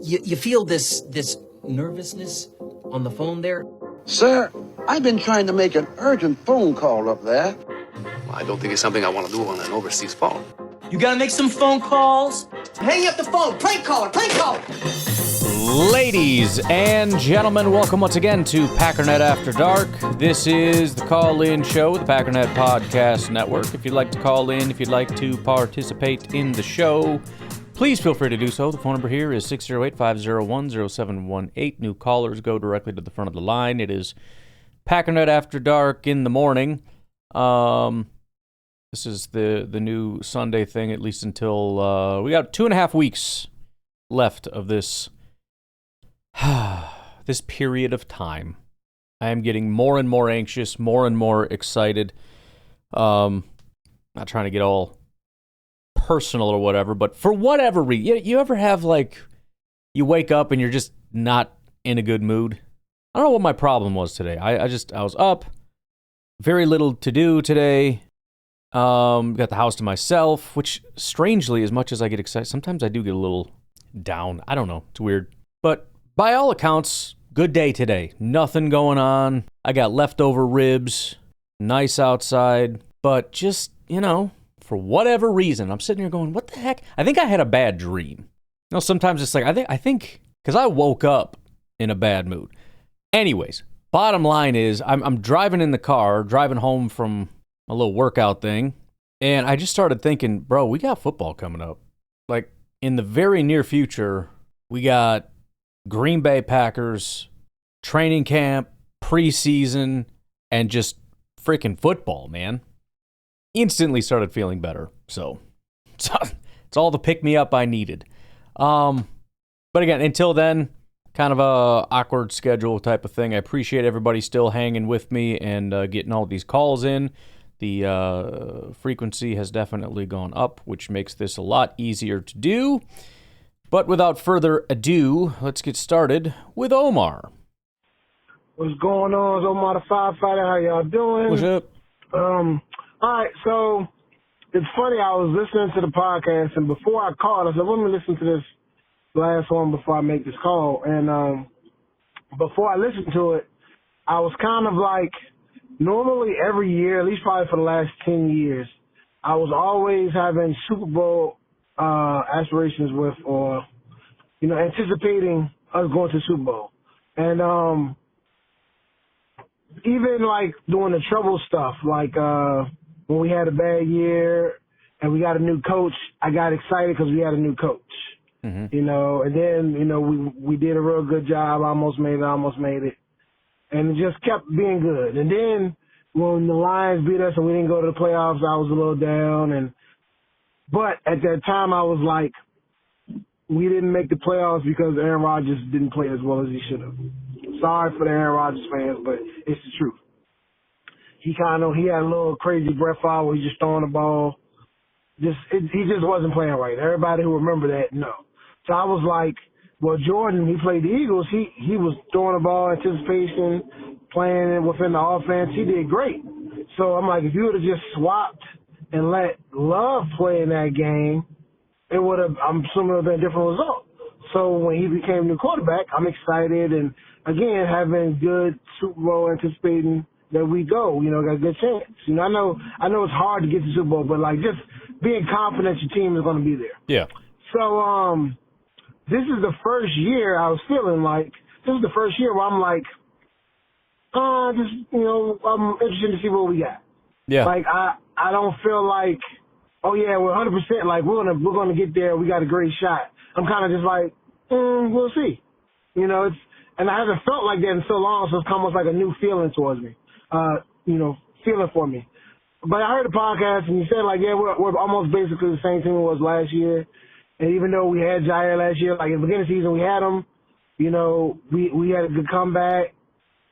You feel this nervousness on the phone there? Sir, I've been trying to make an urgent phone call up there. Well, I don't think it's something I want to do on an overseas phone. You gotta make some phone calls. Hang up the phone. Prank caller. Prank caller. Ladies and gentlemen, welcome once again to Packernet After Dark. This is the call-in show with the Packernet Podcast Network. If you'd like to call in, if you'd like to participate in the show, please feel free to do so. The phone number here is 608-501-0718. New callers go directly to the front of the line. It is Packernet After Dark in the morning. This is the new Sunday thing, at least until we got 2.5 weeks left of this this period of time. I am getting more and more anxious, more and more excited. Not trying to get all personal or whatever, but for whatever reason, you ever have, like, you wake up and you're just not in a good mood? I don't know what my problem was today. I was up, very little to do today. Got the house to myself, which strangely, as much as I get excited, sometimes I do get a little down. I don't know. It's weird. But by all accounts, good day today. Nothing going on. I got leftover ribs. Nice outside. But just, for whatever reason, I'm sitting here going, what the heck? I think I had a bad dream. Sometimes it's like, I think, because I woke up in a bad mood. Anyways, bottom line is, I'm driving in the car, driving home from a little workout thing, and I just started thinking, bro, we got football coming up. Like, in the very near future, we got Green Bay Packers, training camp, preseason, and just freaking football, man. Instantly started feeling better. So it's all the pick-me-up I needed. But again, until then, kind of a awkward schedule type of thing. I appreciate everybody still hanging with me and getting all these calls in. The frequency has definitely gone up, which makes this a lot easier to do. But without further ado, let's get started with Omar. What's going on? It's Omar the Firefighter. How y'all doing? What's up? All right, so it's funny. I was listening to the podcast, and before I called, I said, let me listen to this last one before I make this call. And before I listened to it, I was kind of like, normally every year, at least probably for the last 10 years, I was always having Super Bowl aspirations with, or, anticipating us going to Super Bowl. And even like doing the trouble stuff, like when we had a bad year and we got a new coach, I got excited because we had a new coach. Mm-hmm. And then, we did a real good job, almost made it. And it just kept being good. And then when the Lions beat us and we didn't go to the playoffs, I was a little down. But at that time, I was like, we didn't make the playoffs because Aaron Rodgers didn't play as well as he should have. Sorry for the Aaron Rodgers fans, but it's the truth. He had a little crazy breath out where he just throwing the ball. He just wasn't playing right. Everybody who remember that, no. So I was like, well, Jordan, he played the Eagles. He was throwing the ball, anticipation, playing within the offense. He did great. So I'm like, if you would have just swapped and let Love play in that game, it would have, I'm assuming, been a different result. So when he became the quarterback, I'm excited. And, again, having good Super Bowl, anticipating that we go, got a good chance. I know it's hard to get to Super Bowl, but, like, just being confident your team is going to be there. Yeah. So, this is the first year I was feeling like, this is the first year where I'm like, I'm interested to see what we got. Yeah. Like, I don't feel like, oh yeah, we're 100%, like, we're gonna get there, we got a great shot. I'm kind of just like, we'll see. And I haven't felt like that in so long, so it's almost like a new feeling towards me, feeling for me. But I heard the podcast, and you said, like, yeah, we're almost basically the same team it was last year. And even though we had Jair last year, like, at the beginning of the season, we had him, we had a good comeback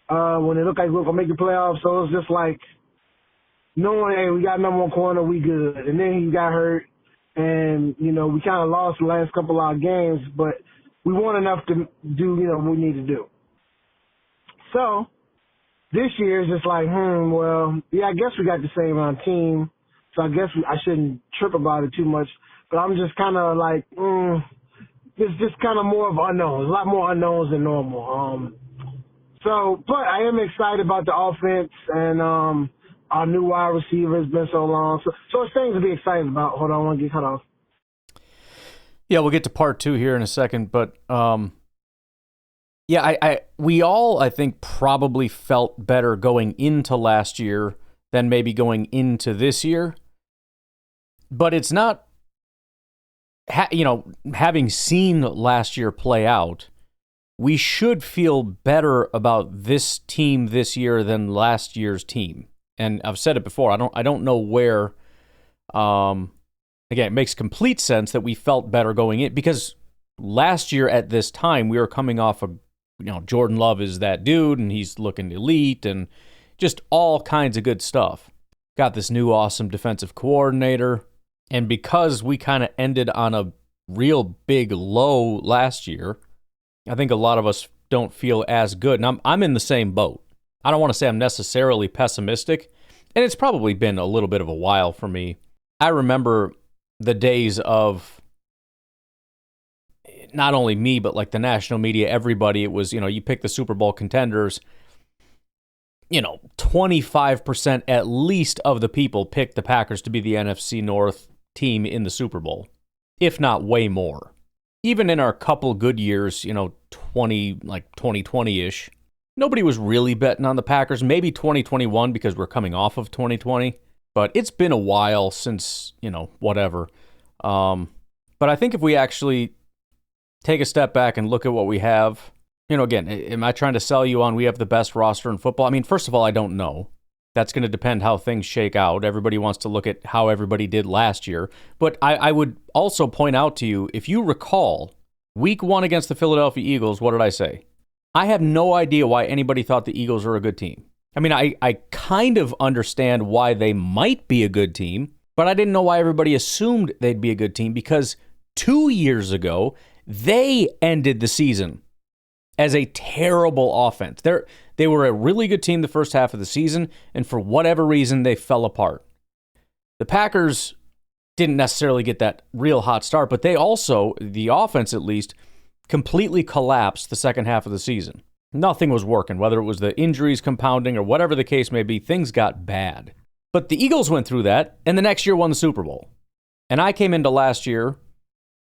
when it looked like we were going to make the playoffs. So it was just like knowing, hey, we got number one corner, we good. And then he got hurt, and, we kind of lost the last couple of our games, but we won enough to do, what we need to do. So this year is just like, well, yeah, I guess we got the same team, so I guess I shouldn't trip about it too much. But I'm just kind of like, There's just kind of more of unknowns, a lot more unknowns than normal. But I am excited about the offense and our new wide receiver has been so long. So it's things to be excited about. Hold on, I want to get cut off. Yeah, we'll get to part 2 here in a second, but yeah, we all, I think, probably felt better going into last year than maybe going into this year. But it's not, having seen last year play out, we should feel better about this team this year than last year's team. And I've said it before, I don't know where, again, it makes complete sense that we felt better going in, because last year at this time, we were coming off of, Jordan Love is that dude, and he's looking elite, and just all kinds of good stuff. Got this new awesome defensive coordinator, and because we kind of ended on a real big low last year, I think a lot of us don't feel as good. And I'm in the same boat. I don't want to say I'm necessarily pessimistic, and it's probably been a little bit of a while for me. I remember the days of not only me, but like the national media, everybody. It was, you pick the Super Bowl contenders, 25% at least of the people picked the Packers to be the NFC North team in the Super Bowl, if not way more. Even in our couple good years, 2020-ish, nobody was really betting on the Packers. Maybe 2021 because we're coming off of 2020, but it's been a while since, whatever. But I think if we actually take a step back and look at what we have, again, am I trying to sell you on we have the best roster in football? I mean, first of all, I don't know. That's going to depend how things shake out. Everybody wants to look at how everybody did last year. But I would also point out to you, if you recall, week 1 against the Philadelphia Eagles, what did I say? I have no idea why anybody thought the Eagles are a good team. I mean, I kind of understand why they might be a good team, but I didn't know why everybody assumed they'd be a good team, because 2 years ago, they ended the season as a terrible offense. They were a really good team the first half of the season, and for whatever reason, they fell apart. The Packers didn't necessarily get that real hot start, but they also, the offense at least, completely collapsed the second half of the season. Nothing was working, whether it was the injuries compounding or whatever the case may be, things got bad. But the Eagles went through that, and the next year won the Super Bowl. And I came into last year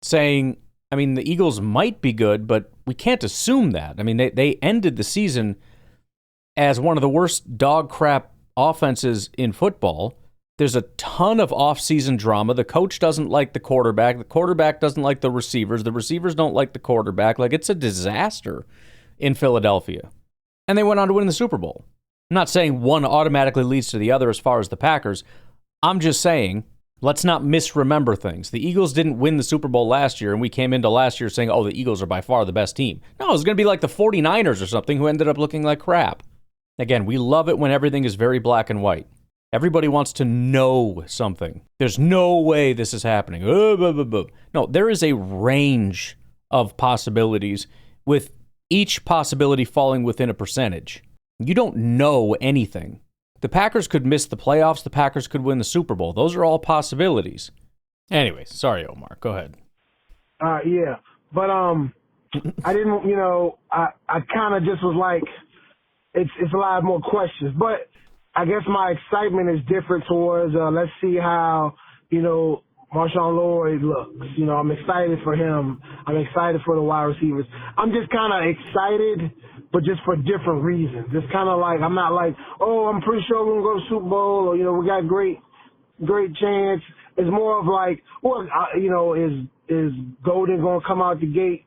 saying, I mean, the Eagles might be good, but we can't assume that. I mean, they ended the season as one of the worst dog crap offenses in football. There's a ton of off-season drama. The coach doesn't like the quarterback. The quarterback doesn't like the receivers. The receivers don't like the quarterback. Like, it's a disaster in Philadelphia. And they went on to win the Super Bowl. I'm not saying one automatically leads to the other as far as the Packers. I'm just saying, let's not misremember things. The Eagles didn't win the Super Bowl last year, and we came into last year saying, oh, the Eagles are by far the best team. No, it was going to be like the 49ers or something who ended up looking like crap. Again, we love it when everything is very black and white. Everybody wants to know something. There's no way this is happening. No, there is a range of possibilities, with each possibility falling within a percentage. You don't know anything. The Packers could miss the playoffs. The Packers could win the Super Bowl. Those are all possibilities. Anyway, sorry, Omar. Go ahead. Yeah. But I didn't, I kind of just was like, it's a lot more questions. But I guess my excitement is different towards, let's see how, Marshawn Lloyd looks. I'm excited for him. I'm excited for the wide receivers. I'm just kind of excited, but just for different reasons. It's kind of like, I'm not like, oh, I'm pretty sure we're going to go to the Super Bowl, or, we got great chance. It's more of like, well, is Golden going to come out the gate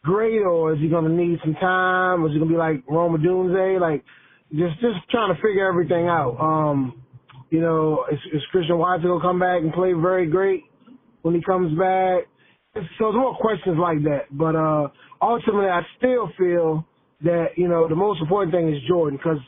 great, or is he going to need some time? Or is he going to be like Roma Doomsday? Like, just trying to figure everything out. Is Christian Watson going to come back and play very great when he comes back? So there's more questions like that. But ultimately, I still feel that, the most important thing is Jordan, because,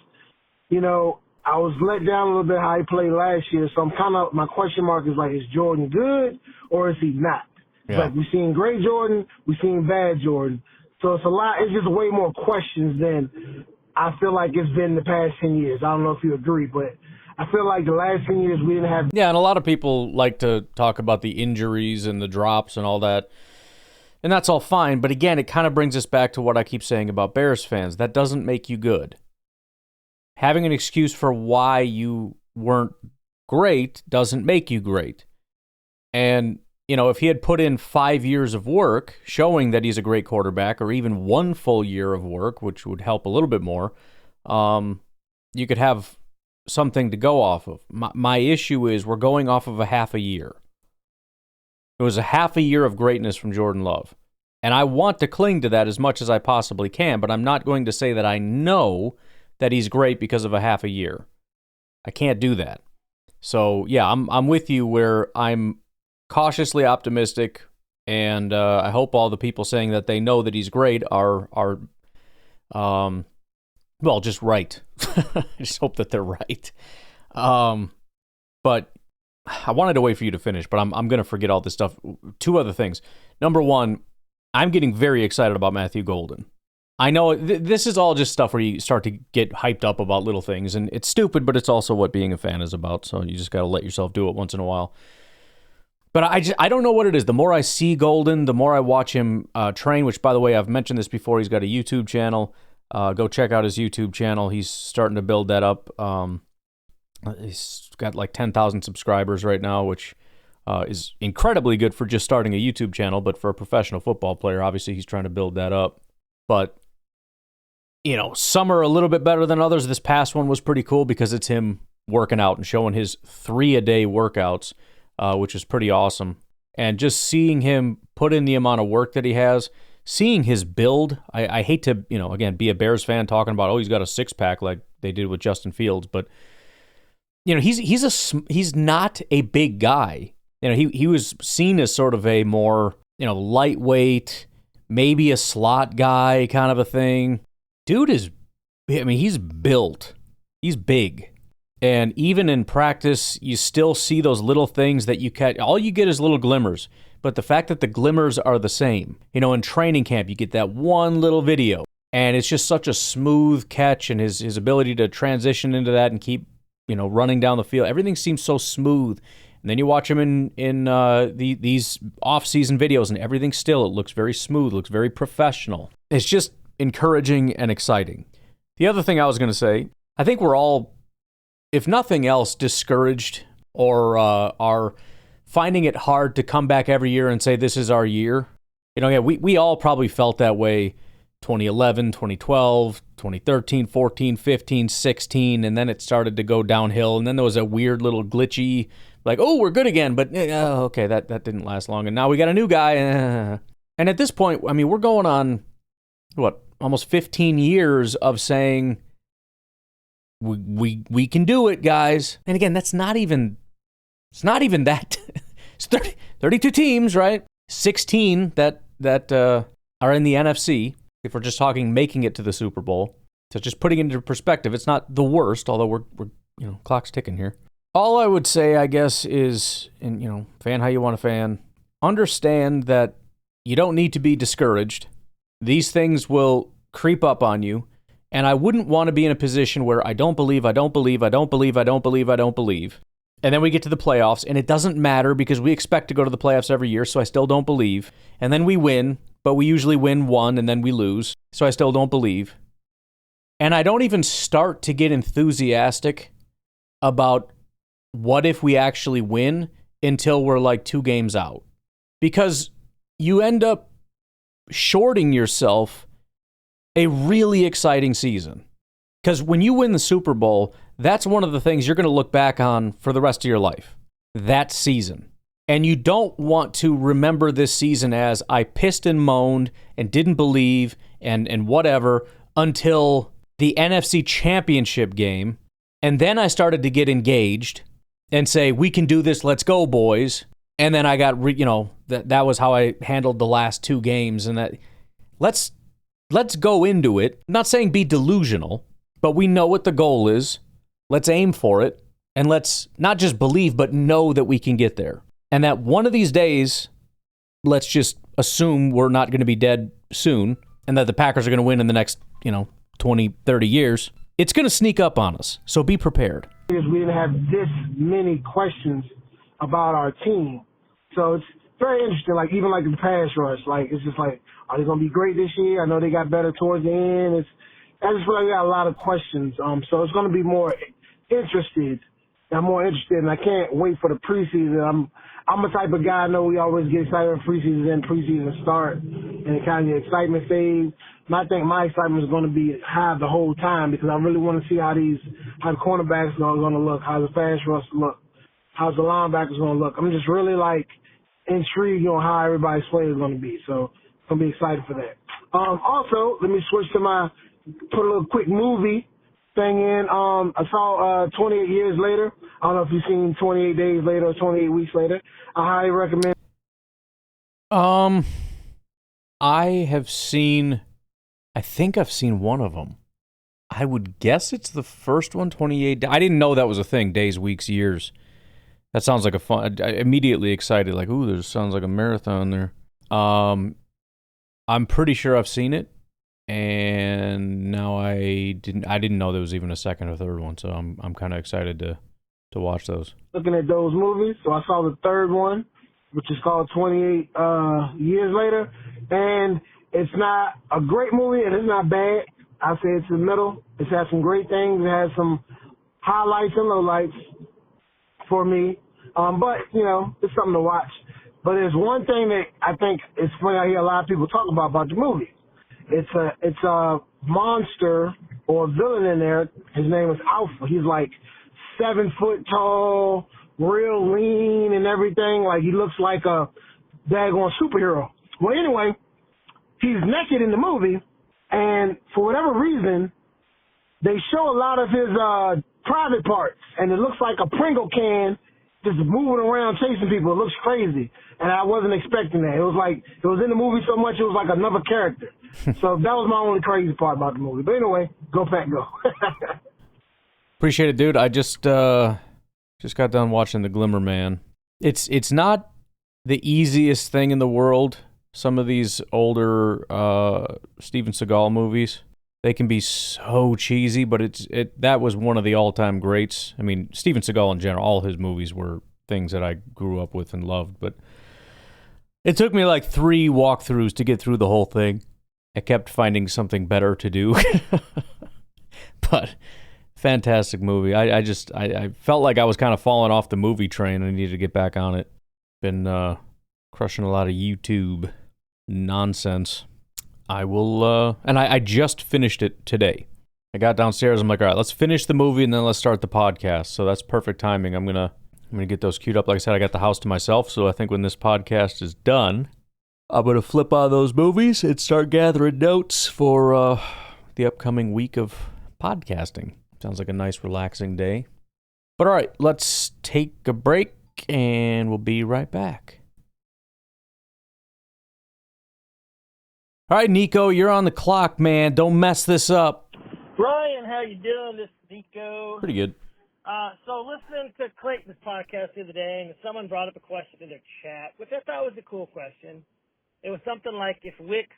I was let down a little bit how he played last year. So my question mark is like, is Jordan good or is he not? Yeah. Like, we've seen great Jordan, we've seen bad Jordan. So it's just way more questions than I feel like it's been the past 10 years. I don't know if you agree, but I feel like the last 10 years we didn't have. Yeah, and a lot of people like to talk about the injuries and the drops and all that. And that's all fine, but again, it kind of brings us back to what I keep saying about Bears fans. That doesn't make you good. Having an excuse for why you weren't great doesn't make you great. And, if he had put in 5 years of work showing that he's a great quarterback, or even 1 full year of work, which would help a little bit more, you could have something to go off of. My issue is we're going off of a half a year. It was a half a year of greatness from Jordan Love. And I want to cling to that as much as I possibly can, but I'm not going to say that I know that he's great because of a half a year. I can't do that. So, yeah, I'm with you where I'm cautiously optimistic, and I hope all the people saying that they know that he's great are just right. I just hope that they're right. But I wanted to wait for you to finish, but I'm going to forget all this stuff. 2 other things. Number 1, I'm getting very excited about Matthew Golden. I know this is all just stuff where you start to get hyped up about little things, and it's stupid, but it's also what being a fan is about, so you just got to let yourself do it once in a while. But I don't know what it is. The more I see Golden, the more I watch him train, which, by the way, I've mentioned this before. He's got a YouTube channel. Go check out his YouTube channel. He's starting to build that up. He's got like 10,000 subscribers right now, which is incredibly good for just starting a YouTube channel. But for a professional football player, obviously, he's trying to build that up. But, some are a little bit better than others. This past one was pretty cool because it's him working out and showing his 3-a-day workouts, which is pretty awesome. And just seeing him put in the amount of work that he has, seeing his build, I hate to, again, be a Bears fan talking about, he's got a 6-pack like they did with Justin Fields, but, he's not a big guy. He was seen as sort of a more, lightweight, maybe a slot guy kind of a thing. Dude he's built. He's big. And even in practice, you still see those little things that you catch. All you get is little glimmers. But the fact that the glimmers are the same. In training camp, you get that one little video. And it's just such a smooth catch, and his ability to transition into that and keep, running down the field. Everything seems so smooth. And then you watch him in these off-season videos, and everything still, it looks very smooth, looks very professional. It's just encouraging and exciting. The other thing I was going to say, I think we're all, if nothing else, discouraged or are finding it hard to come back every year and say this is our year. We all probably felt that way 2011, 2012, 2013, 14, 15, 16, and then it started to go downhill, and then there was a weird little glitchy, like, we're good again, but okay, that didn't last long, and now we got a new guy. And at this point, we're going on, almost 15 years of saying, we can do it, guys. And again, it's not even that. It's 32 teams, right? 16 that are in the NFC, if we're just talking making it to the Super Bowl. So just putting it into perspective, it's not the worst, although we're clock's ticking here. All I would say, I guess, is, and fan how you want to fan, understand that you don't need to be discouraged. These things will creep up on you. And I wouldn't want to be in a position where I don't believe. And then we get to the playoffs, and it doesn't matter because we expect to go to the playoffs every year, so I still don't believe. And then we win, but we usually win one, and then we lose, so I still don't believe. And I don't even start to get enthusiastic about what if we actually win until we're like 2 games out. Because you end up shorting yourself a really exciting season. Because when you win the Super Bowl, that's one of the things you're going to look back on for the rest of your life. That season. And you don't want to remember this season as I pissed and moaned and didn't believe and whatever until the NFC Championship game. And then I started to get engaged and say, we can do this, let's go, boys. And then I got, that was how I handled the last 2 games. And that let's go into it. I'm not saying be delusional, but we know what the goal is. Let's aim for it. And let's not just believe, but know that we can get there. And that one of these days, let's just assume we're not going to be dead soon and that the Packers are going to win in the next, 20, 30 years. It's going to sneak up on us. So be prepared. Because we didn't have this many questions about our team. So very interesting. Like even like the pass rush, like it's just like, are they gonna be great this year? I know they got better towards the end. I just feel like we got a lot of questions. So it's gonna be more interested. I'm more interested, and I can't wait for the preseason. I'm a type of guy. I know we always get excited when preseason start, and it kind of the excitement fades. And I think my excitement is going to be high the whole time because I really want to see how the cornerbacks are going to look, how the pass rush look, how the linebackers going to look. I'm just really like intrigued on how everybody's play is going to be. So I'm going to be excited for that. Also, let me switch to put a little quick movie thing in. I saw 28 Years Later. I don't know if you've seen 28 Days Later or 28 Weeks Later. I highly recommend. I have seen, I think I've seen one of them. I would guess it's the first one, 28. I didn't know that was a thing, days, weeks, years. That sounds like a fun, I immediately excited, like, ooh, there sounds like a marathon there. I'm pretty sure I've seen it. And now I didn't know there was even a second or third one, so I'm kind of excited to watch those. Looking at those movies, so I saw the third one, which is called 28 Years Later, and it's not a great movie and it's not bad. I say it's in the middle. It has some great things. It has some highlights and lowlights for me, but you know it's something to watch. But there's one thing that I think is funny. I hear a lot of people talk about the movie. It's a monster or a villain in there. His name is Alpha. He's like 7 foot tall, real lean and everything. Like he looks like a daggone superhero. Well, anyway, he's naked in the movie, and for whatever reason, they show a lot of his private parts, and it looks like a Pringle can just moving around chasing people. It looks crazy, and I wasn't expecting that. It was in the movie so much, it was like another character. So that was my only crazy part about the movie. But anyway, go Pack, go. Appreciate it, dude. I just got done watching The Glimmer Man. It's not the easiest thing in the world. Some of these older Steven Seagal movies, they can be so cheesy, but that was one of the all-time greats. I mean, Steven Seagal in general, all his movies were things that I grew up with and loved, but it took me like 3 walkthroughs to get through the whole thing. I kept finding something better to do. But fantastic movie. I felt like I was kind of falling off the movie train. I needed to get back on it. Been crushing a lot of YouTube nonsense. I will, and I just finished it today. I got downstairs. I'm like, all right, let's finish the movie and then let's start the podcast. So that's perfect timing. I'm gonna get those queued up. Like I said, I got the house to myself. So I think when this podcast is done, I'm going to flip on those movies and start gathering notes for the upcoming week of podcasting. Sounds like a nice, relaxing day. But all right, let's take a break, and we'll be right back. All right, Nico, you're on the clock, man. Don't mess this up. Ryan, how you doing? This is Nico. Pretty good. So listening to Clayton's podcast the other day, and someone brought up a question in their chat, which I thought was a cool question. It was something like, if Wicks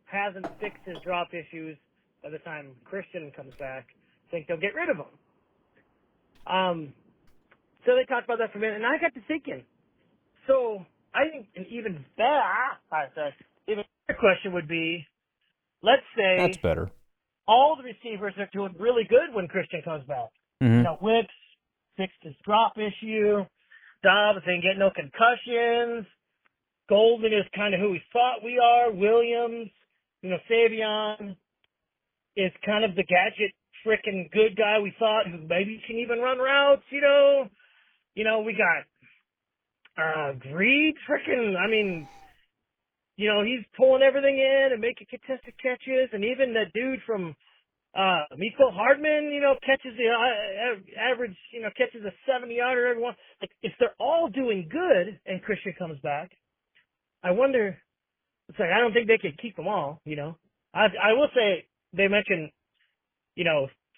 hasn't fixed his drop issues by the time Christian comes back, I think they'll get rid of him. So they talked about that for a minute, and I got to thinking. So I think an even better question would be, let's say that's better. All the receivers are doing really good when Christian comes back. Mm-hmm. You know, Wicks fixed his drop issue. Dobbs ain't getting no concussions. Golden is kind of who we thought we are. Williams, Savion is kind of the gadget frickin' good guy we thought, who maybe can even run routes, we got Greed frickin', he's pulling everything in and making contested catches, and even the dude from Miko Hardman, catches the average, catches a 70-yarder every once. Like, if they're all doing good and Christian comes back, I wonder. It's like I don't think they could keep them all. I will say they mentioned,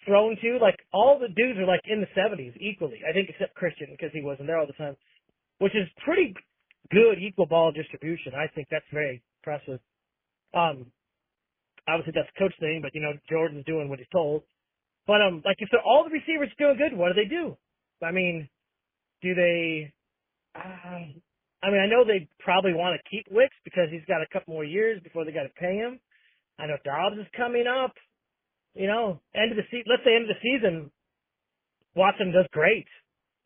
thrown to, like, all the dudes are like in the 70s equally. I think except Christian, because he wasn't there all the time, which is pretty good equal ball distribution. I think that's very impressive. Obviously that's a coach thing, but Jordan's doing what he's told. But like, if they're all the receivers doing good, what do they do? I mean, do they? I mean, I know they probably want to keep Wicks because he's got a couple more years before they got to pay him. I know Dobbs is coming up. You know, let's say end of the season, Watson does great.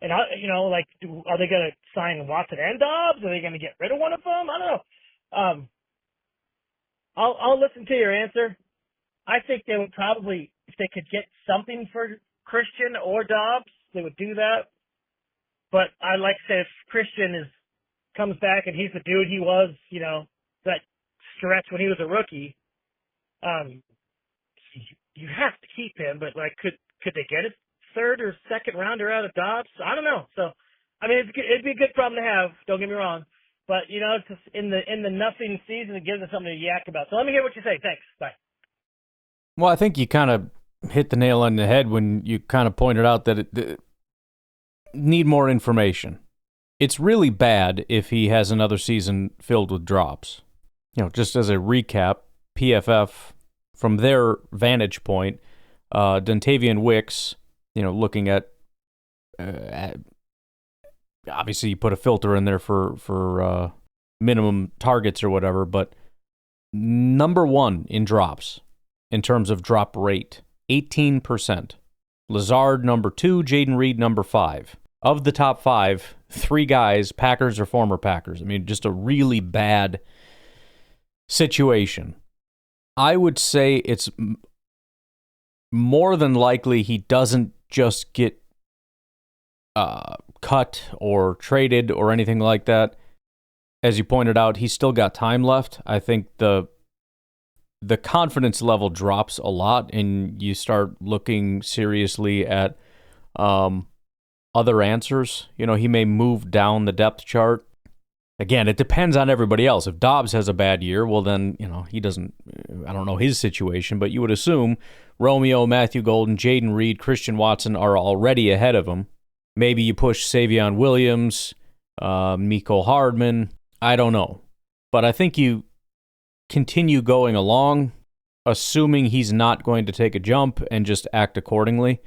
And, are they going to sign Watson and Dobbs? Are they going to get rid of one of them? I don't know. I'll listen to your answer. I think they would probably, if they could get something for Christian or Dobbs, they would do that. But I like to say if Christian comes back and he's the dude he was, that stretch when he was a rookie, you have to keep him. But could they get a third or second rounder out of Dobbs? I don't know. So, I mean, it'd be a good problem to have. Don't get me wrong. But it's just in the nothing season, it gives us something to yak about. So let me hear what you say. Thanks. Bye. Well, I think you kind of hit the nail on the head when you kind of pointed out that it need more information. It's really bad if he has another season filled with drops. Just as a recap, PFF, from their vantage point, Dontavian Wicks, looking at obviously you put a filter in there for minimum targets or whatever, but number one in drops in terms of drop rate, 18%. Lazard, number 2, Jaden Reed, number 5. Of the top 5, 3 guys, Packers or former Packers. I mean, just a really bad situation. I would say it's more than likely he doesn't just get cut or traded or anything like that. As you pointed out, he's still got time left. I think the confidence level drops a lot, and you start looking seriously at other answers. He may move down the depth chart. Again, it depends on everybody else. If Dobbs has a bad year, well then, he doesn't, I don't know his situation, but you would assume Romeo, Matthew Golden, Jaden Reed, Christian Watson are already ahead of him. Maybe you push Savion Williams, Mecole Hardman. I don't know. But I think you continue going along, assuming he's not going to take a jump and just act accordingly.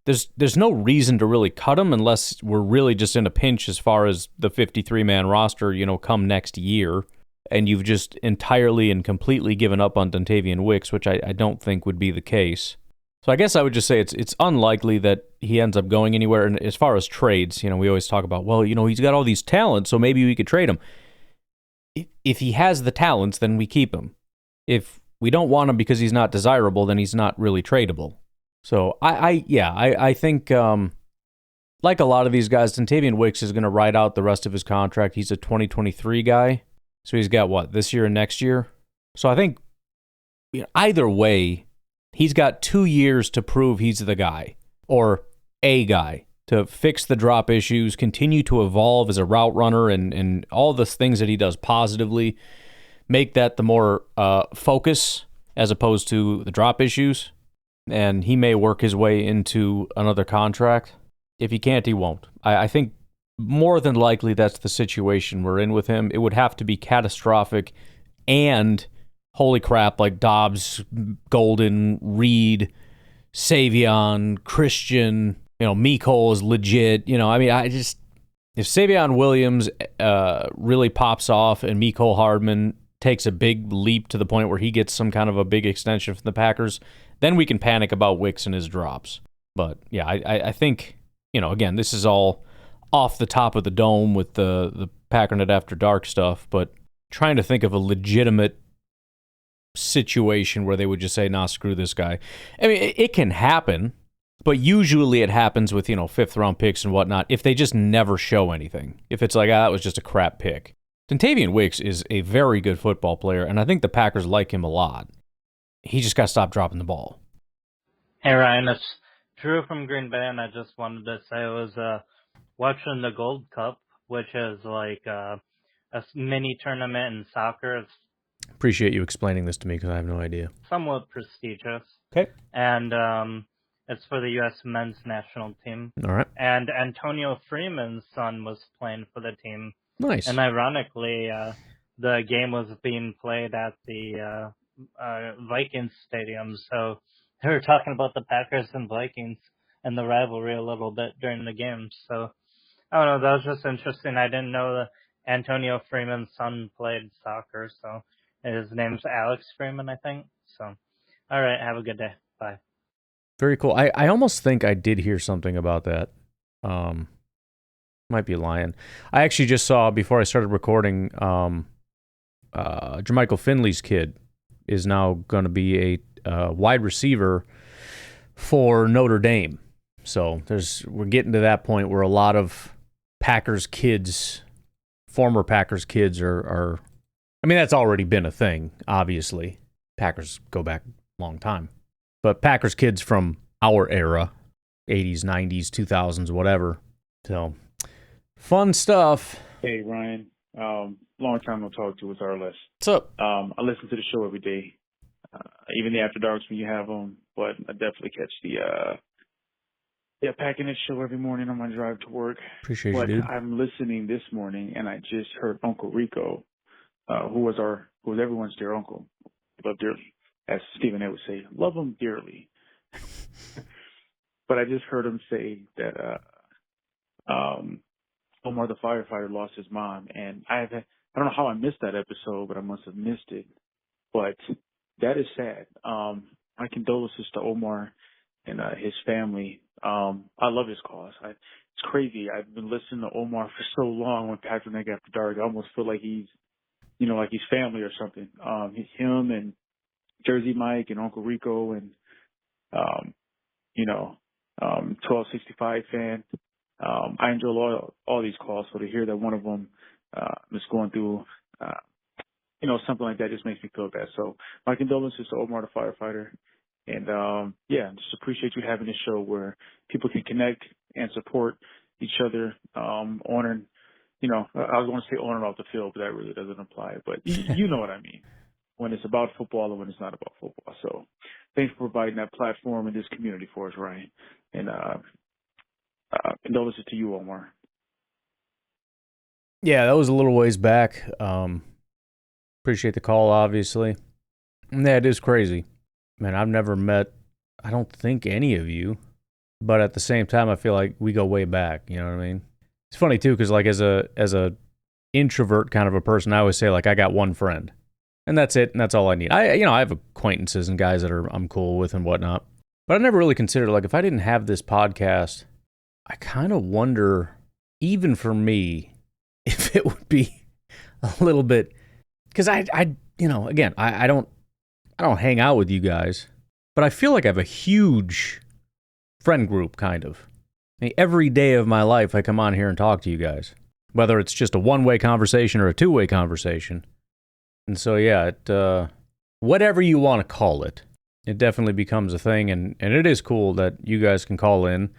There's no reason to really cut him unless we're really just in a pinch as far as the 53-man roster, come next year, and you've just entirely and completely given up on Dontavian Wicks, which I don't think would be the case. So I guess I would just say it's unlikely that he ends up going anywhere. And as far as trades, we always talk about, well, he's got all these talents, so maybe we could trade him. If he has the talents, then we keep him. If we don't want him because he's not desirable, then he's not really tradable. So I think like a lot of these guys, Dontavian Wicks is going to ride out the rest of his contract. He's a 2023 guy, so he's got this year and next year. So I think either way, he's got 2 years to prove he's the guy or a guy to fix the drop issues, continue to evolve as a route runner, and all the things that he does positively, make that the more focus as opposed to the drop issues. And he may work his way into another contract. If he can't, he won't. I think more than likely that's the situation we're in with him. It would have to be catastrophic and, holy crap, like Dobbs, Golden, Reed, Savion, Christian, Mecole is legit. If Savion Williams really pops off and Mecole Hardman takes a big leap to the point where he gets some kind of a big extension from the Packers, then we can panic about Wicks and his drops. But, yeah, I think, again, this is all off the top of the dome with the Packernet After Dark stuff, but trying to think of a legitimate situation where they would just say, nah, screw this guy. I mean, it can happen, but usually it happens with, 5th-round picks and whatnot if they just never show anything. If it's like, that was just a crap pick. Dontavian Wicks is a very good football player, and I think the Packers like him a lot. He just got to stop dropping the ball. Hey Ryan, it's Drew from Green Bay, and I just wanted to say I was watching the Gold Cup, which is like a mini tournament in soccer. It's Appreciate you explaining this to me because I have no idea. somewhat prestigious. Okay. And it's for the U.S. men's national team. All right. And Antonio Freeman's son was playing for the team. Nice. And ironically, the game was being played at the Vikings stadium, so they were talking about the Packers and Vikings and the rivalry a little bit during the game. So I don't know, that was just interesting. I didn't know Antonio Freeman's son played soccer, so his name's Alex Freeman, I think. So, all right, have a good day. Bye. Very cool. I almost think I did hear something about that. Might be lying. I actually just saw, before I started recording, Jermichael Finley's kid is now going to be a wide receiver for Notre Dame. So we're getting to that point where a lot of Packers kids, former Packers kids are I mean, that's already been a thing, obviously. Packers go back a long time. But Packers kids from our era, 80s, 90s, 2000s, whatever. So, fun stuff. Hey, Ryan. Long time no talk to. It's Arliss. What's up? I listen to the show every day, even the after darks when you have them. But I definitely catch the Packernet show every morning on my drive to work. Appreciate you, dude. I'm listening this morning, and I just heard Uncle Rico, who was everyone's dear uncle, loved dearly, as Stephen A. would say, love him dearly. But I just heard him say that Omar the firefighter lost his mom, and I don't know how I missed that episode, but I must have missed it. But that is sad. My condolences to Omar and his family. I love his cause. It's crazy. I've been listening to Omar for so long. When Packernet After Dark, I almost feel like he's family or something. Him and Jersey Mike and Uncle Rico and 1265 fan. I enjoy all these calls, so to hear that one of them is going through, something like that just makes me feel bad. So my condolences to Omar the firefighter, and just appreciate you having this show where people can connect and support each other, honoring. I was going to say on and off the field, but that really doesn't apply. But you know what I mean, when it's about football and when it's not about football. So thanks for providing that platform in this community for us, Ryan. And condolences to you, Omar. Yeah, that was a little ways back. Appreciate the call, obviously. Yeah, it is crazy. Man, I've never met, I don't think, any of you. But at the same time, I feel like we go way back. You know what I mean? It's funny, too, because like as a introvert kind of a person, I always say, like, I got one friend. And that's it, and that's all I need. I have acquaintances and guys that I'm cool with and whatnot. But I never really considered, like, if I didn't have this podcast, I kind of wonder, even for me, if it would be a little bit, because I don't hang out with you guys, but I feel like I have a huge friend group, kind of. I mean, every day of my life, I come on here and talk to you guys, whether it's just a one-way conversation or a two-way conversation. And so, yeah, whatever you want to call it, it definitely becomes a thing, and it is cool that you guys can call in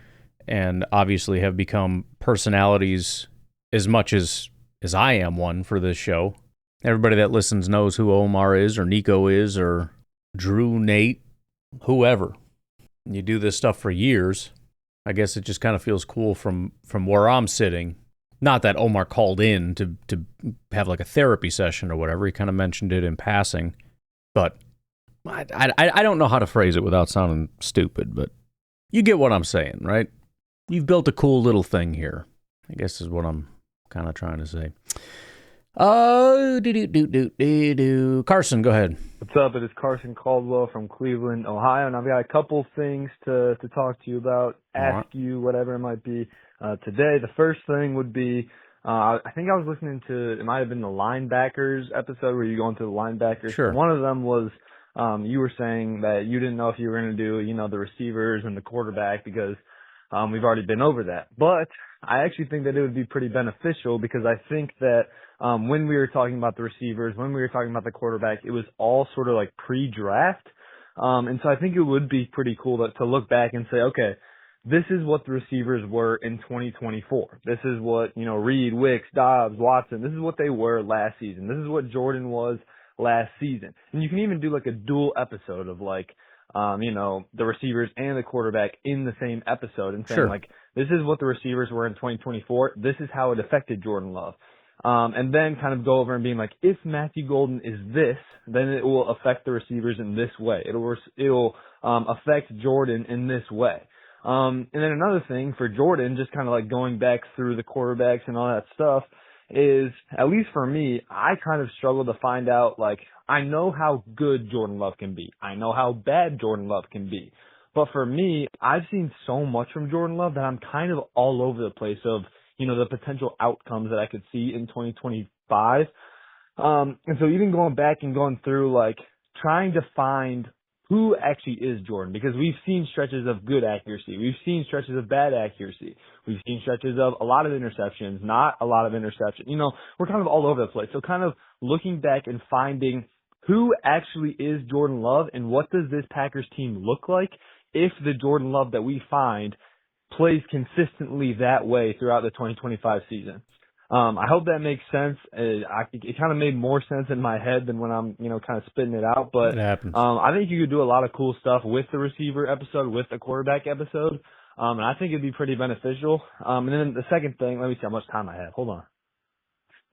and obviously have become personalities as much as I am one for this show. Everybody that listens knows who Omar is, or Nico is, or Drew, Nate, whoever. You do this stuff for years. I guess it just kind of feels cool from where I'm sitting. Not that Omar called in to have like a therapy session or whatever. He kind of mentioned it in passing. But I don't know how to phrase it without sounding stupid, but you get what I'm saying, right? You've built a cool little thing here, I guess is what I'm kind of trying to say. Carson, go ahead. What's up? It is Carson Caldwell from Cleveland, Ohio, and I've got a couple things to talk to you about, ask you, whatever it might be, today. The first thing would be, I think I was listening to, it might have been the linebackers episode where you go into the linebackers. Sure. One of them was, you were saying that you didn't know if you were going to do, the receivers and the quarterback because we've already been over that. But I actually think that it would be pretty beneficial because I think that when we were talking about the receivers, when we were talking about the quarterback, it was all sort of like pre-draft. And so I think it would be pretty cool to look back and say, okay, this is what the receivers were in 2024. This is what, Reed, Wicks, Dobbs, Watson, this is what they were last season. This is what Jordan was last season. And you can even do like a dual episode of like, the receivers and the quarterback in the same episode and saying, sure, like, this is what the receivers were in 2024. This is how it affected Jordan Love. And then kind of go over and being like, if Matthew Golden is this, then it will affect the receivers in this way. It'll affect Jordan in this way. And then another thing for Jordan, just kind of like going back through the quarterbacks and all that stuff, is, at least for me, I kind of struggle to find out, like, I know how good Jordan Love can be. I know how bad Jordan Love can be. But for me, I've seen so much from Jordan Love that I'm kind of all over the place of, the potential outcomes that I could see in 2025. And so even going back and going through, like, trying to find who actually is Jordan, because we've seen stretches of good accuracy. We've seen stretches of bad accuracy. We've seen stretches of a lot of interceptions, not a lot of interceptions. We're kind of all over the place. So kind of looking back and finding who actually is Jordan Love and what does this Packers team look like if the Jordan Love that we find plays consistently that way throughout the 2025 season. I hope that makes sense. It kind of made more sense in my head than when I'm, kind of spitting it out. But It happens. I think you could do a lot of cool stuff with the receiver episode, with the quarterback episode. And I think it'd be pretty beneficial. And then the second thing, let me see how much time I have. Hold on.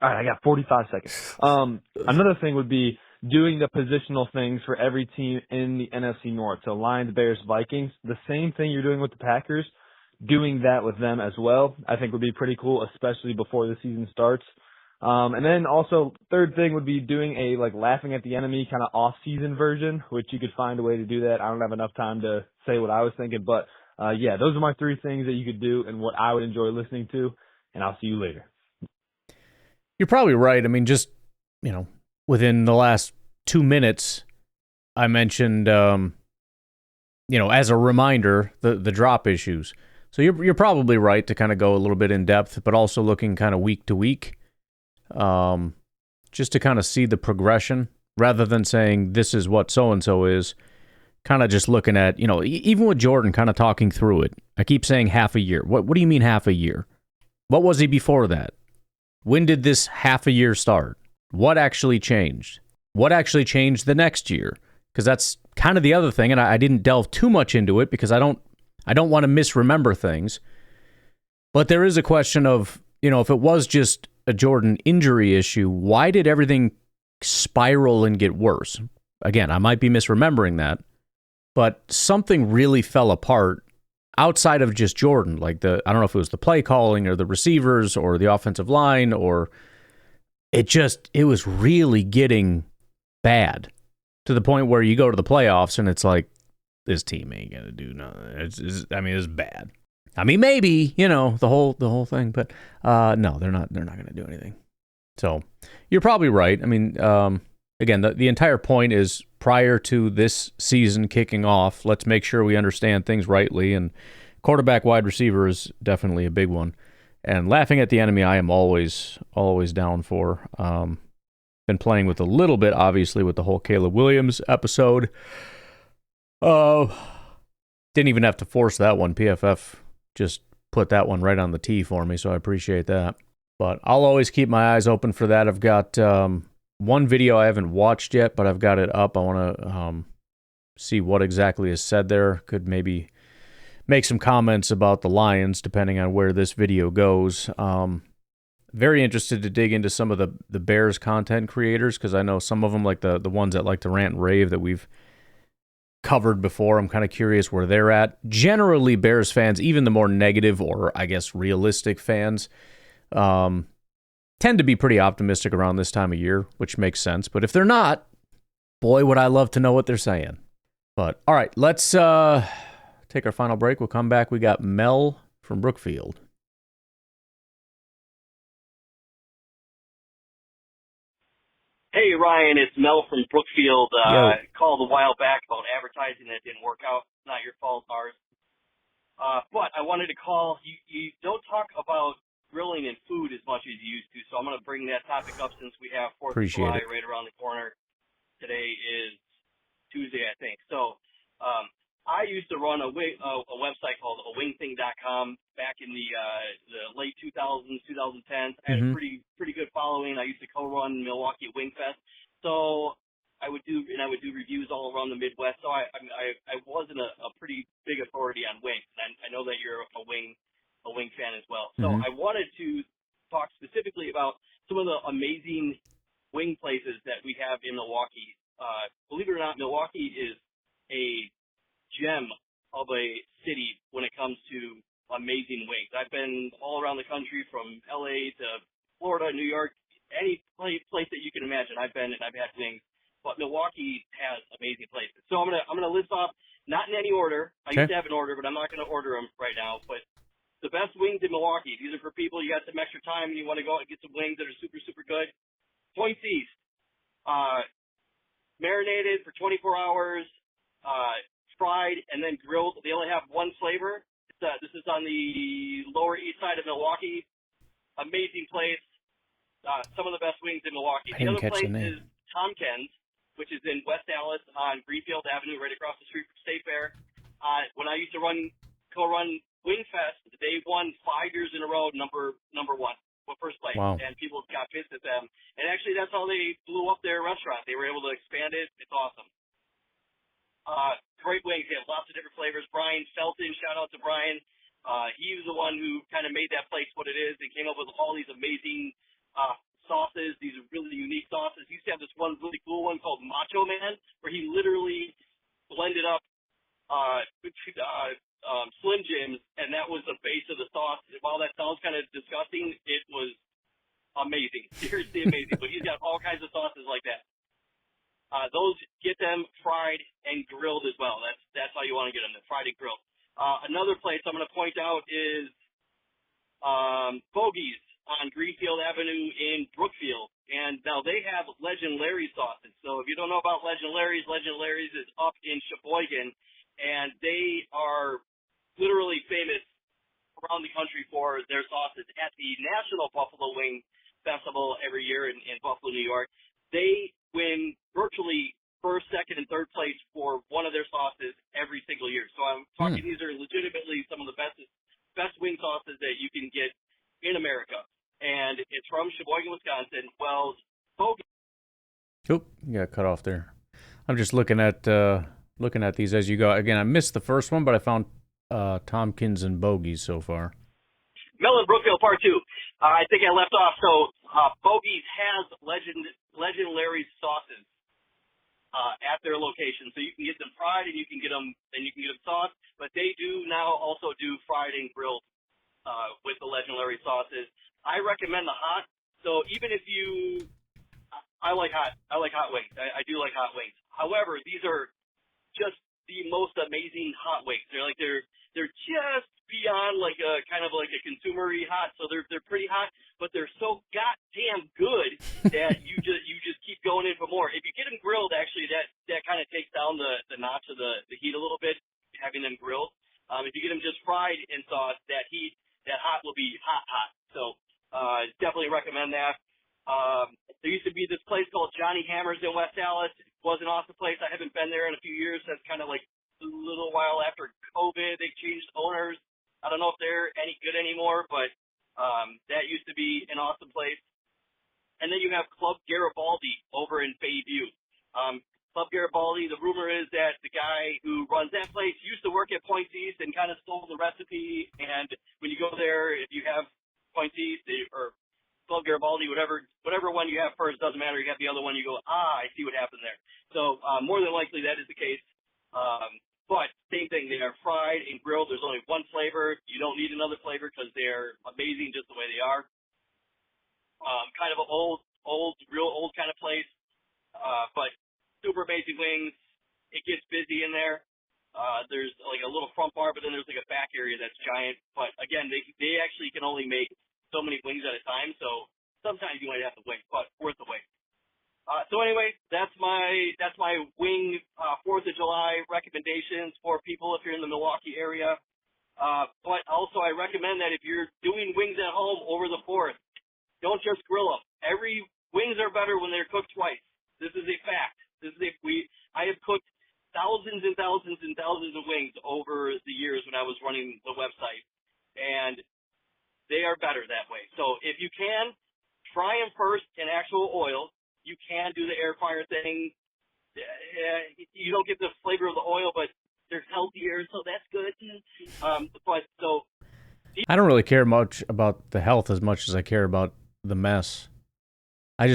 All right, I got 45 seconds. Another thing would be doing the positional things for every team in the NFC North. So Lions, Bears, Vikings, the same thing you're doing with the Packers. Doing that with them as well, I think would be pretty cool, especially before the season starts. And then also, third thing would be doing a, like, laughing at the enemy kind of off-season version, which you could find a way to do that. I don't have enough time to say what I was thinking, but, yeah, those are my three things that you could do and what I would enjoy listening to, and I'll see you later. You're probably right. I mean, just, within the last 2 minutes, I mentioned, as a reminder, the drop issues. So you're probably right to kind of go a little bit in depth, but also looking kind of week to week, just to kind of see the progression rather than saying this is what so-and-so is, kind of just looking at, even with Jordan kind of talking through it. I keep saying half a year. What do you mean half a year? What was he before that? When did this half a year start? What actually changed? What actually changed the next year? Because that's kind of the other thing, and I didn't delve too much into it because I don't want to misremember things. But there is a question of, if it was just a Jordan injury issue, why did everything spiral and get worse? Again, I might be misremembering that, but something really fell apart outside of just Jordan. Like I don't know if it was the play calling or the receivers or the offensive line, or it was really getting bad to the point where you go to the playoffs and it's like, this team ain't gonna do nothing. It's bad. I mean, maybe, the whole thing, but no, they're not gonna do anything. So you're probably right. I mean, again, the entire point is prior to this season kicking off, let's make sure we understand things rightly, and quarterback, wide receiver is definitely a big one. And laughing at the enemy, I am always down for. Been playing with a little bit, obviously, with the whole Caleb Williams episode. Didn't even have to force that one. PFF just put that one right on the tee for me, so I appreciate that. But I'll always keep my eyes open for that. I've got one video I haven't watched yet, but I've got it up. I want to see what exactly is said there. Could maybe make some comments about the Lions, depending on where this video goes. Very interested to dig into some of the Bears content creators, because I know some of them, like the ones that like to rant and rave that we've covered before. I'm kind of curious where they're at. Generally, Bears fans, even the more negative or I guess realistic fans, tend to be pretty optimistic around this time of year, which makes sense. But if they're not, boy, would I love to know what they're saying. But all right, let's take our final break. We'll come back. We got Mel from Brookfield. Hey, Ryan, it's Mel from Brookfield. Called a while back about advertising that didn't work out. Not your fault, ours. But I wanted to call. You don't talk about grilling and food as much as you used to, so I'm going to bring that topic up since we have 4th of July right around the corner. Today is Tuesday, I think. So I used to run a website called awingthing.com back in the late 2000s, 2010s. I had a pretty good following. I used to co-run Milwaukee Wing Fest. So I would do reviews all around the Midwest. So I wasn't a pretty big authority on wings. And I know that you're a wing fan as well. So I wanted to talk specifically about some of the amazing wing places that we have in Milwaukee. Believe it or not, Milwaukee is a gem of a city when it comes to amazing wings. I've been all around the country, from LA to Florida, New York, any place that you can imagine. I've been and I've had wings, but Milwaukee has amazing places. So I'm gonna list off, not in any order. I used to have an order, but I'm not gonna order them right now. But the best wings in Milwaukee. These are for people you got some extra time and you want to go out and get some wings that are super super good. Points East, marinated for 24 hours, fried and then grilled. They only have one flavor. This is on the Lower East Side of Milwaukee. Amazing place. Some of the best wings in Milwaukee. The other place is Tom Ken's, which is in West Dallas on Greenfield Avenue, right across the street from State Fair. When I used to run Wing Fest, they won 5 years in a row, number one, first place. Wow. And people got pissed at them. And actually, that's how they blew up their restaurant. They were able to expand it. It's awesome. Great wings. They have lots of different flavors. Brian Felton, shout out to Brian. He was the one who kind of made that place what it is and came up with all these amazing sauces, these really unique sauces. He used to have this one really cool one called Macho Man, where he literally blended up Slim Jims, and that was the base of the sauce. While that sounds kind of disgusting, it was amazing. Seriously amazing. But he's got all kinds of sauces like that. Those, get them fried and grilled as well. That's how you want to get them, fried and grilled. Another place I'm going to point out is Bogey's on Greenfield Avenue in Brookfield. And now they have Legend Larry's sauces. So if you don't know about Legend Larry's is up in Sheboygan. And they are literally famous around the country for their sauces. At the National Buffalo Wing Festival every year in Buffalo, New York, they win virtually first, second, and third place for one of their sauces every single year. So I'm talking these are legitimately some of the best wing sauces that you can get in America. And it's from Sheboygan, Wisconsin. Well, Bogey. Oop, you got cut off there. I'm just looking at these as you go. Again, I missed the first one, but I found Tompkins and Bogey's so far. Mellon Brookfield Part 2. I think I left off. So Bogey's has Legend Larry's sauces at their location. So you can get them fried and you can get them sauced. But they do now also do fried and grilled with the Legend Larry sauces. I recommend the hot. So even if I like hot wings. I do like hot wings. However, these are just the most amazing hot wings. They're just beyond like a kind of like a consumer-y hot. So they're pretty hot, but they're so goddamn good that you just keep going in for more. If you get them grilled, actually that kind of takes down the notch of the heat a little bit, having them grilled. If you get them just fried in sauce, that hot will be hot. So definitely recommend that. There used to be this place called Johnny Hammer's in West Dallas. It was an awesome place. I haven't been there in a few years. That's kind of like a little while after COVID. They changed owners. I don't know if they're any good anymore, but that used to be an awesome place. And then you have Club Garibaldi over in Bayview. Club Garibaldi, the rumor is that the guy who runs that place used to work at Point East and kind of stole the recipe. And when you go there, if you have Point East or Club Garibaldi, whatever one you have first, doesn't matter. You have the other one, you go, I see what happened there. So more than likely that is the case. But same thing, they are fried and grilled. There's only one flavor. You don't need another flavor because they're amazing just the way they are. Kind of an real old kind of place, but super amazing wings. It gets busy in there. There's like a little front bar, but then there's like a back area that's giant. But again, they actually can only make so many wings at a time, so sometimes you might have to wait, but worth the wait. So anyway, that's my wing 4th of July recommendations for people if you're in the Milwaukee area. But also I recommend that if you're doing wings at home over the 4th, don't just grill them. Wings are better when they're cooked twice. This is a fact. I have cooked thousands and thousands and thousands of wings over the years when I was running the website, and they are better that way. So if you can, fry them first in actual oil. You can do the air fryer thing. You don't get the flavor of the oil, but they're healthier, so that's good. I don't really care much about the health as much as I care about the mess. I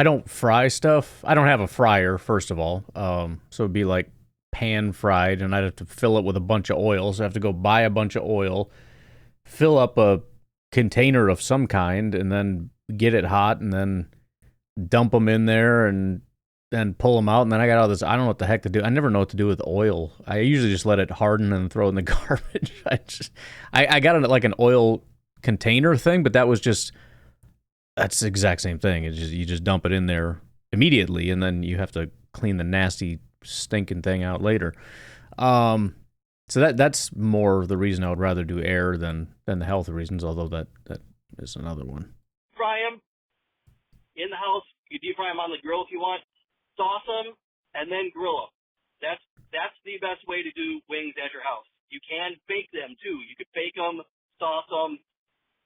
don't fry stuff. I don't have a fryer, first of all. So it'd be like pan fried, and I'd have to fill it with a bunch of oil. So I have to go buy a bunch of oil, fill up a container of some kind and then get it hot and then dump them in there and then pull them out. And then I got all this, I don't know what the heck to do. I never know what to do with oil. I usually just let it harden and throw it in the garbage. I got it like an oil container thing, but that's the exact same thing. It's just, you just dump it in there immediately and then you have to clean the nasty stinking thing out later. So that's more the reason I would rather do air than the health reasons, although that is another one. Fry them in the house. You deep fry them on the grill if you want. Sauce them and then grill them. That's the best way to do wings at your house. You can bake them too. You could bake them, sauce them,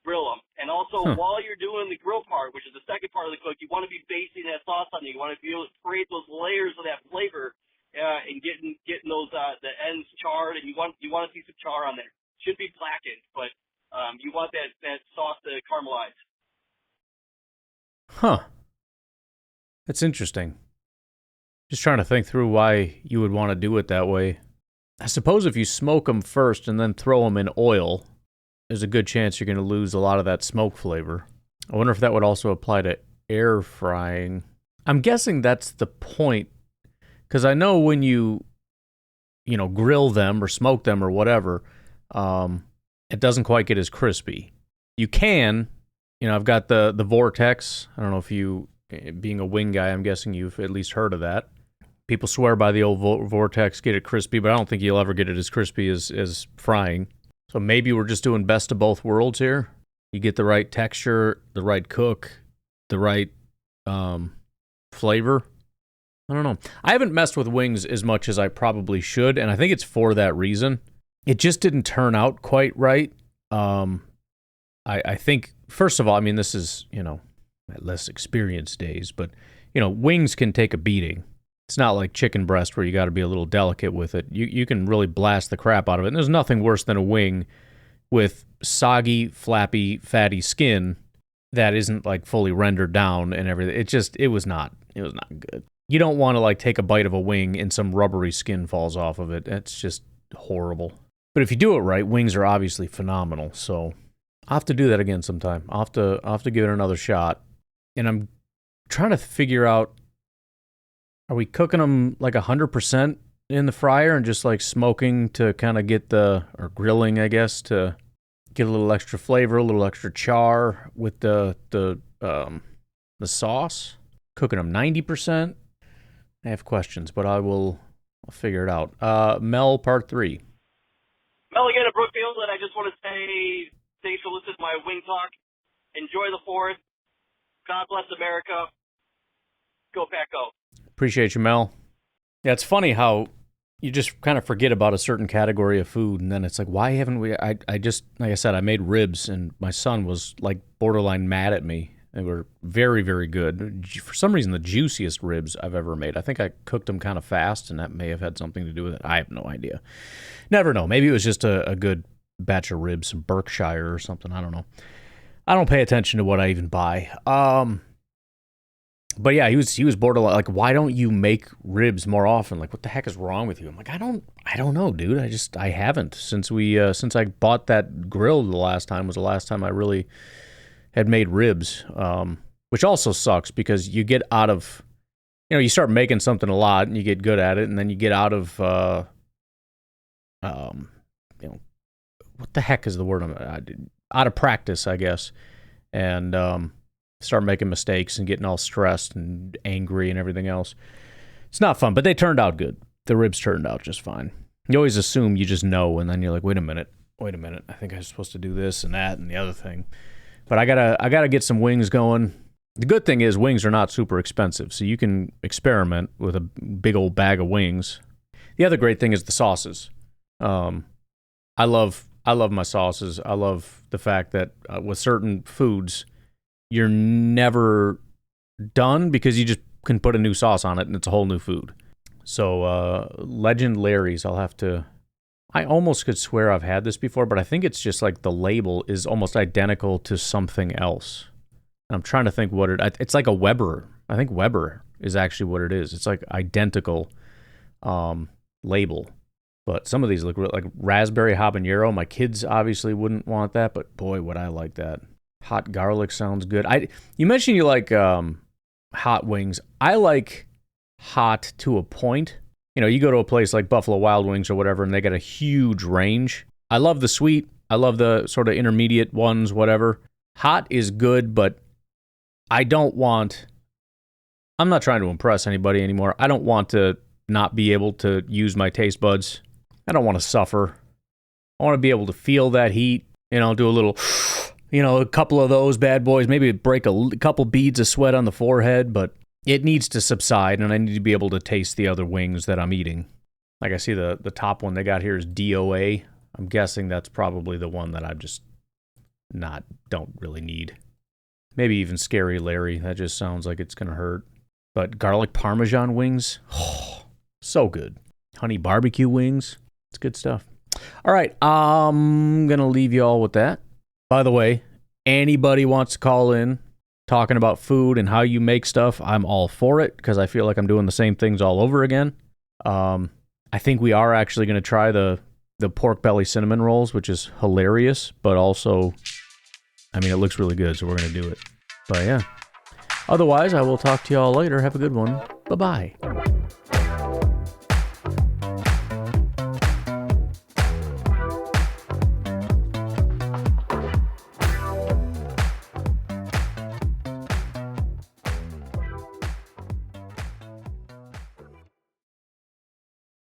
grill them. And also while you're doing the grill part, which is the second part of the cook, you want to be basting that sauce on you. You want to be able to create those layers of that flavor and getting those the ends charred, and you want to see some char on there. Should be blackened, but you want that sauce to caramelize. Huh. That's interesting. Just trying to think through why you would want to do it that way. I suppose if you smoke them first and then throw them in oil, there's a good chance you're going to lose a lot of that smoke flavor. I wonder if that would also apply to air frying. I'm guessing that's the point, because I know when you grill them or smoke them or whatever, it doesn't quite get as crispy. You can, I've got the Vortex. I don't know if you, being a wing guy, I'm guessing you've at least heard of that. People swear by the old Vortex, get it crispy, but I don't think you'll ever get it as crispy as frying. So maybe we're just doing best of both worlds here. You get the right texture, the right cook, the right flavor. I don't know. I haven't messed with wings as much as I probably should, and I think it's for that reason. It just didn't turn out quite right. I think, first of all, I mean, this is, at less experienced days, but, wings can take a beating. It's not like chicken breast where you got to be a little delicate with it. You can really blast the crap out of it. And there's nothing worse than a wing with soggy, flappy, fatty skin that isn't like fully rendered down and everything. It was not good. You don't want to like take a bite of a wing and some rubbery skin falls off of it. That's just horrible. But if you do it right, wings are obviously phenomenal. So I'll have to do that again sometime. I'll have to give it another shot. And I'm trying to figure out, are we cooking them like 100% in the fryer and just like smoking to kind of get or grilling, I guess, to get a little extra flavor, a little extra char with the sauce? Cooking them 90%? I have questions, but I'll figure it out. Mel, part 3. Mel again at Brookfield, and I just want to say thanks for listening to my wing talk. Enjoy the 4th. God bless America. Go Pack Go. Appreciate you, Mel. Yeah, it's funny how you just kind of forget about a certain category of food, and then it's like, why haven't we? I just, like I said, I made ribs, and my son was like borderline mad at me. They were very, very good. For some reason, the juiciest ribs I've ever made. I think I cooked them kind of fast, and that may have had something to do with it. I have no idea. Never know. Maybe it was just a good batch of ribs, some Berkshire or something. I don't know. I don't pay attention to what I even buy. But yeah, he was borderline like, why don't you make ribs more often? Like, what the heck is wrong with you? I'm like, I don't know, dude. I haven't since I bought that grill the last time was the last time I really had made ribs. Which also sucks because you get out of, you start making something a lot and you get good at it, and then you get out of, what the heck is the word? Out of practice, I guess, and start making mistakes and getting all stressed and angry and everything else. It's not fun, but they turned out good. The ribs turned out just fine. You always assume you just know, and then you're like, wait a minute. I think I was supposed to do this and that and the other thing. But I gotta get some wings going. The good thing is wings are not super expensive, so you can experiment with a big old bag of wings. The other great thing is the sauces. I love my sauces. I love the fact that with certain foods, you're never done because you just can put a new sauce on it and it's a whole new food. So Legend Larry's, I almost could swear I've had this before, but I think it's just like the label is almost identical to something else. I'm trying to think what it's like a Weber. I think Weber is actually what it is. It's like identical label. But some of these look like raspberry habanero. My kids obviously wouldn't want that, but boy, would I like that. Hot garlic sounds good. You mentioned you like hot wings. I like hot to a point. You know, you go to a place like Buffalo Wild Wings or whatever, and they got a huge range. I love the sweet. I love the sort of intermediate ones, whatever. Hot is good, but I'm not trying to impress anybody anymore. I don't want to not be able to use my taste buds. I don't want to suffer. I want to be able to feel that heat. You know, do a little, a couple of those bad boys, maybe break a couple beads of sweat on the forehead, but it needs to subside, and I need to be able to taste the other wings that I'm eating. Like I see the top one they got here is DOA. I'm guessing that's probably the one that I'm just don't really need. Maybe even Scary Larry. That just sounds like it's going to hurt. But garlic parmesan wings, so good. Honey barbecue wings, it's good stuff. All right, I'm going to leave you all with that. By the way, anybody wants to call in talking about food and how you make stuff, I'm all for it because I feel like I'm doing the same things all over again. I think we are actually going to try the pork belly cinnamon rolls, which is hilarious, but also, I mean, it looks really good, so we're going to do it. But yeah. Otherwise, I will talk to y'all later. Have a good one. Bye-bye.